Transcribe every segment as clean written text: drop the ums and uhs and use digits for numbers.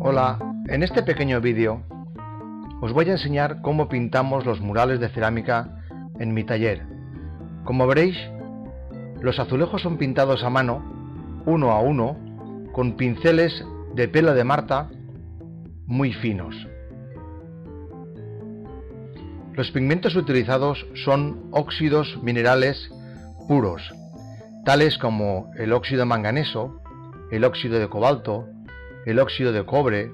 Hola, en este pequeño vídeo os voy a enseñar cómo pintamos los murales de cerámica en mi taller. Como veréis, los azulejos son pintados a mano, uno a uno, con pinceles de pela de Marta muy finos. Los pigmentos utilizados son óxidos minerales puros, tales como el óxido de manganeso, el óxido de cobalto, el óxido de cobre,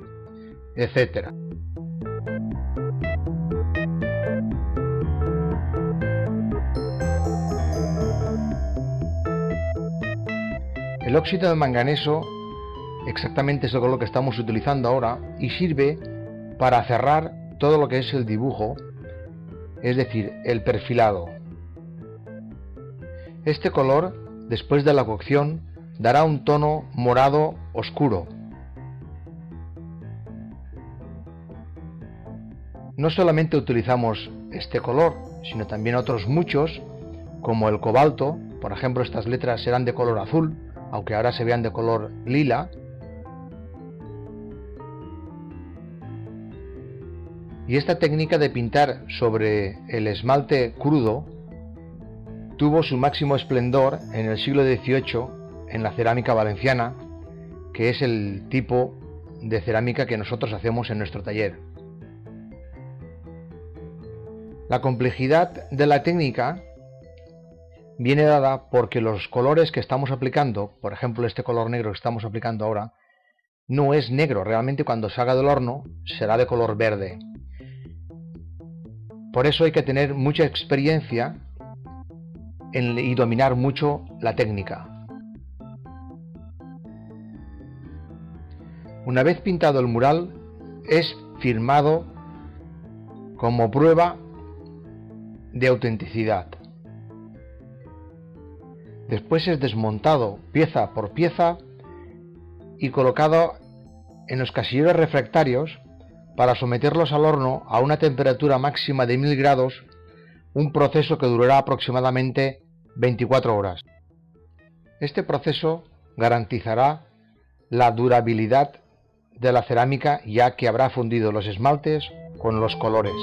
etc. El óxido de manganeso exactamente es el color que estamos utilizando ahora y sirve para cerrar todo lo que es el dibujo, es decir, el perfilado. Este color, después de la cocción, dará un tono morado oscuro. No solamente utilizamos este color, sino también otros muchos, como el cobalto. Por ejemplo, estas letras serán de color azul, aunque ahora se vean de color lila. Y esta técnica de pintar sobre el esmalte crudo tuvo su máximo esplendor en el siglo XVIII en la cerámica valenciana, que es el tipo de cerámica que nosotros hacemos en nuestro taller. La complejidad de la técnica viene dada porque los colores que estamos aplicando, por ejemplo este color negro que estamos aplicando ahora, no es negro, realmente cuando salga del horno será de color verde. Por eso hay que tener mucha experiencia y dominar mucho la técnica. Una vez pintado el mural, es firmado como prueba de autenticidad. Después es desmontado pieza por pieza y colocado en los casilleros refractarios para someterlos al horno a una temperatura máxima de 1000 grados, un proceso que durará aproximadamente 24 horas. Este proceso garantizará la durabilidad de la cerámica, ya que habrá fundido los esmaltes con los colores.